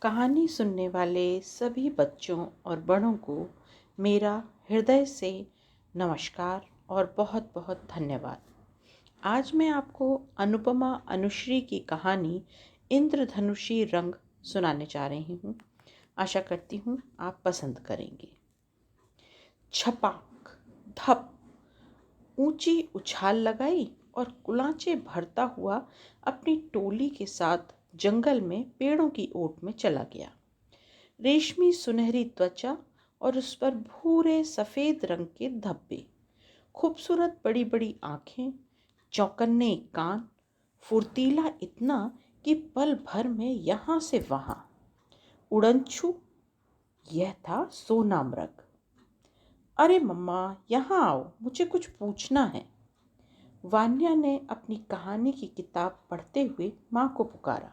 कहानी सुनने वाले सभी बच्चों और बड़ों को मेरा हृदय से नमस्कार और बहुत बहुत धन्यवाद। आज मैं आपको अनुपमा अनुश्री की कहानी इंद्रधनुषी रंग सुनाने जा रही हूँ। आशा करती हूँ आप पसंद करेंगे। छपाक धप ऊंची उछाल लगाई और कुलांचे भरता हुआ अपनी टोली के साथ जंगल में पेड़ों की ओट में चला गया। रेशमी सुनहरी त्वचा और उस पर भूरे सफ़ेद रंग के धब्बे, खूबसूरत बड़ी बड़ी आँखें, चौकन्ने कान, फुर्तीला इतना कि पल भर में यहाँ से वहाँ उड़नछू। यह था सोना मृग। अरे मम्मा, यहाँ आओ, मुझे कुछ पूछना है। वान्या ने अपनी कहानी की किताब पढ़ते हुए माँ को पुकारा।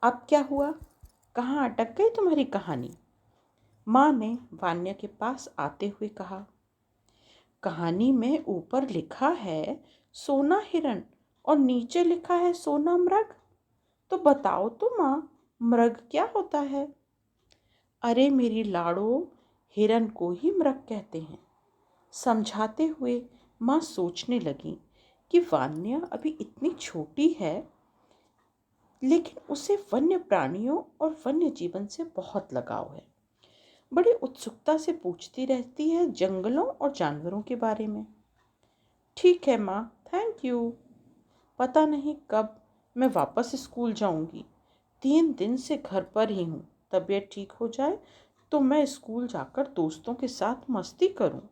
अब क्या हुआ? कहाँ अटक गई तुम्हारी कहानी? माँ ने वान्या के पास आते हुए कहा। कहानी में ऊपर लिखा है सोना हिरण और नीचे लिखा है सोना मृग। तो बताओ तो माँ, मृग क्या होता है? अरे मेरी लाड़ो, हिरण को ही मृग कहते हैं। समझाते हुए माँ सोचने लगी कि वान्या अभी इतनी छोटी है, लेकिन उसे वन्य प्राणियों और वन्य जीवन से बहुत लगाव है। बड़ी उत्सुकता से पूछती रहती है जंगलों और जानवरों के बारे में। ठीक है माँ, थैंक यू। पता नहीं कब मैं वापस स्कूल जाऊंगी। 3 दिन से घर पर ही हूँ। तबीयत ठीक हो जाए तो मैं स्कूल जाकर दोस्तों के साथ मस्ती करूँ।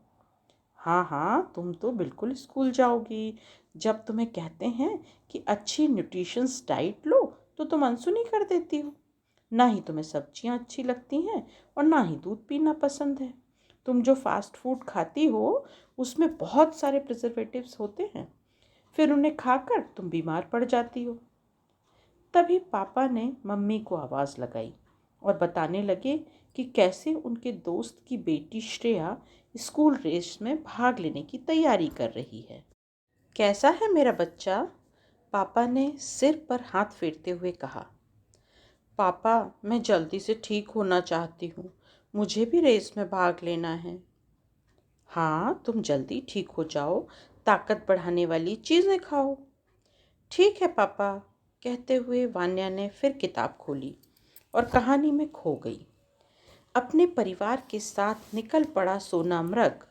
हाँ हाँ, तुम तो बिल्कुल स्कूल जाओगी। जब तुम्हें कहते हैं कि अच्छी न्यूट्रिशंस डाइट लो तो तुम अनसुनी कर देती हो। ना ही तुम्हें सब्जियां अच्छी लगती हैं और ना ही दूध पीना पसंद है। तुम जो फास्ट फूड खाती हो उसमें बहुत सारे प्रिजर्वेटिव्स होते हैं, फिर उन्हें खाकर तुम बीमार पड़ जाती हो। तभी पापा ने मम्मी को आवाज़ लगाई और बताने लगे कि कैसे उनके दोस्त की बेटी श्रेया स्कूल रेस में भाग लेने की तैयारी कर रही है। कैसा है मेरा बच्चा? पापा ने सिर पर हाथ फेरते हुए कहा। पापा, मैं जल्दी से ठीक होना चाहती हूँ। मुझे भी रेस में भाग लेना है। हाँ, तुम जल्दी ठीक हो जाओ, ताकत बढ़ाने वाली चीज़ें खाओ। ठीक है पापा, कहते हुए वान्या ने फिर किताब खोली और कहानी में खो गई। अपने परिवार के साथ निकल पड़ा सोना मृग।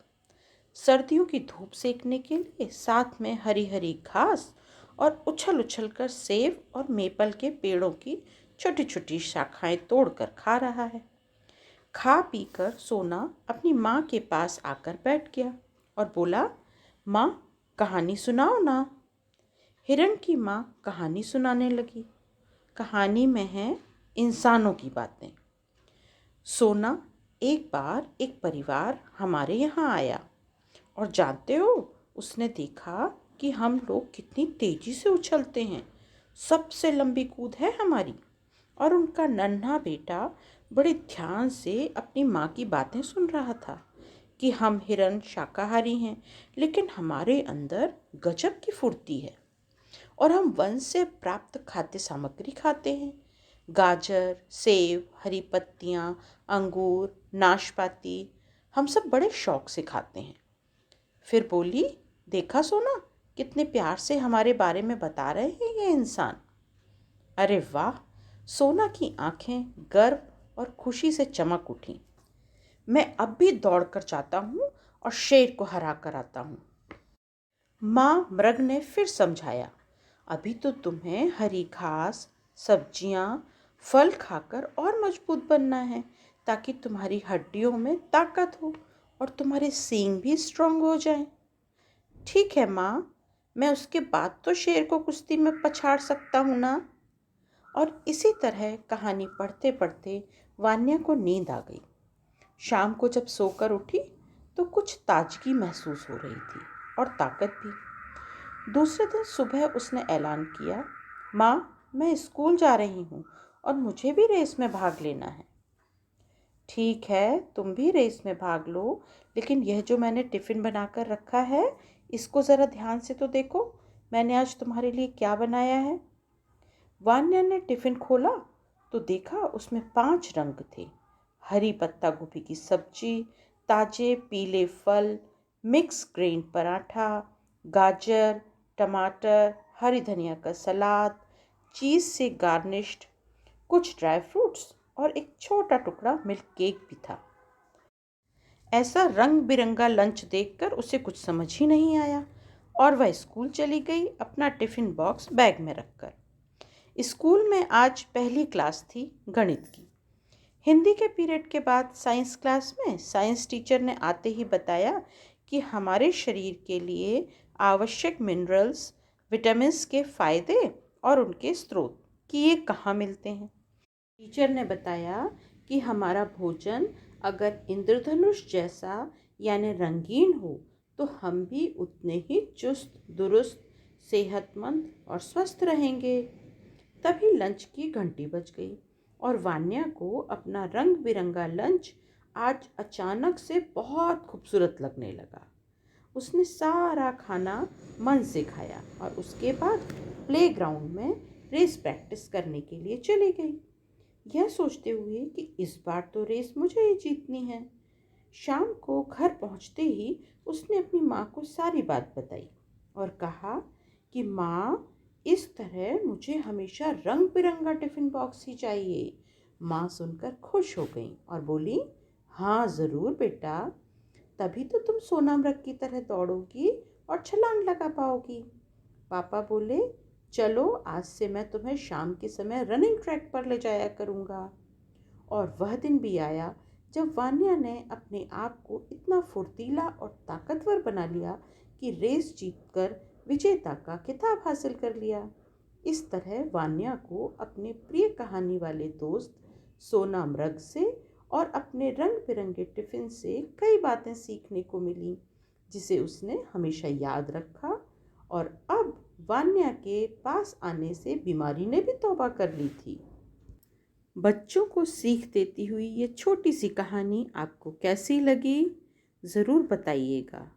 सर्दियों की धूप सेकने के लिए साथ में हरी हरी घास और उछल उछल कर सेब और मेपल के पेड़ों की छोटी छोटी शाखाएं तोड़कर खा रहा है। खा पी कर सोना अपनी माँ के पास आकर बैठ गया और बोला, माँ, कहानी सुनाओ ना। हिरण की माँ कहानी सुनाने लगी। कहानी में है इंसानों की बातें। सोना, एक बार एक परिवार हमारे यहाँ आया और जानते हो, उसने देखा कि हम लोग कितनी तेजी से उछलते हैं। सबसे लंबी कूद है हमारी। और उनका नन्हा बेटा बड़े ध्यान से अपनी माँ की बातें सुन रहा था कि हम हिरण शाकाहारी हैं, लेकिन हमारे अंदर गजब की फुर्ती है और हम वन से प्राप्त खाद्य सामग्री खाते हैं। गाजर, सेब, हरी पत्तियाँ, अंगूर, नाशपाती, हम सब बड़े शौक से खाते हैं। फिर बोली, देखा सोना, कितने प्यार से हमारे बारे में बता रहे हैं ये इंसान। अरे वाह! सोना की आंखें गर्व और खुशी से चमक उठी। मैं अब भी दौड़ कर जाता हूँ और शेर को हरा कर आता हूँ। माँ मृग ने फिर समझाया, अभी तो तुम्हें हरी घास, सब्जियाँ, फल खाकर और मजबूत बनना है, ताकि तुम्हारी हड्डियों में ताकत हो और तुम्हारे सींग भी स्ट्रांग हो जाएं। ठीक है माँ, मैं उसके बाद तो शेर को कुश्ती में पछाड़ सकता हूँ ना। और इसी तरह कहानी पढ़ते पढ़ते वान्या को नींद आ गई। शाम को जब सोकर उठी तो कुछ ताजगी महसूस हो रही थी और ताकत भी। दूसरे दिन सुबह उसने ऐलान किया, माँ, मैं स्कूल जा रही हूँ और मुझे भी रेस में भाग लेना है। ठीक है, तुम भी रेस में भाग लो, लेकिन यह जो मैंने टिफ़िन बनाकर रखा है, इसको ज़रा ध्यान से तो देखो, मैंने आज तुम्हारे लिए क्या बनाया है। वान्या ने टिफ़िन खोला तो देखा उसमें 5 रंग थे। हरी पत्ता गोभी की सब्जी, ताजे पीले फल, मिक्स ग्रेन पराठा, गाजर, टमाटर, हरी धनिया का सलाद, चीज़ से गार्निश्ड कुछ ड्राई फ्रूट्स और एक छोटा टुकड़ा मिल्क केक भी था। ऐसा रंग बिरंगा लंच देखकर उसे कुछ समझ ही नहीं आया और वह स्कूल चली गई, अपना टिफ़िन बॉक्स बैग में रखकर। स्कूल में आज पहली क्लास थी, गणित की। हिंदी के पीरियड के बाद साइंस क्लास में साइंस टीचर ने आते ही बताया कि हमारे शरीर के लिए आवश्यक मिनरल्स, विटामिन्स के फ़ायदे और उनके स्रोत कि ये कहाँ मिलते हैं। टीचर ने बताया कि हमारा भोजन अगर इंद्रधनुष जैसा यानी रंगीन हो तो हम भी उतने ही चुस्त दुरुस्त, सेहतमंद और स्वस्थ रहेंगे। तभी लंच की घंटी बज गई और वान्या को अपना रंग बिरंगा लंच आज अचानक से बहुत खूबसूरत लगने लगा। उसने सारा खाना मन से खाया और उसके बाद प्लेग्राउंड में रेस प्रैक्टिस करने के लिए चली गई, यह सोचते हुए कि इस बार तो रेस मुझे ही जीतनी है। शाम को घर पहुंचते ही उसने अपनी माँ को सारी बात बताई और कहा कि माँ, इस तरह मुझे हमेशा रंग बिरंगा टिफ़िन बॉक्स ही चाहिए। माँ सुनकर खुश हो गई और बोली, हाँ ज़रूर बेटा, तभी तो तुम सोनामृग की तरह दौड़ोगी और छलांग लगा पाओगी। पापा बोले, चलो आज से मैं तुम्हें शाम के समय रनिंग ट्रैक पर ले जाया करूँगा। और वह दिन भी आया जब वान्या ने अपने आप को इतना फुर्तीला और ताकतवर बना लिया कि रेस जीतकर विजेता का खिताब हासिल कर लिया। इस तरह वान्या को अपने प्रिय कहानी वाले दोस्त सोनामृग से और अपने रंग बिरंगे टिफ़िन से कई बातें सीखने को मिली, जिसे उसने हमेशा याद रखा। और अब वान्या के पास आने से बीमारी ने भी तौबा कर ली थी। बच्चों को सीख देती हुई ये छोटी सी कहानी आपको कैसी लगी, ज़रूर बताइएगा।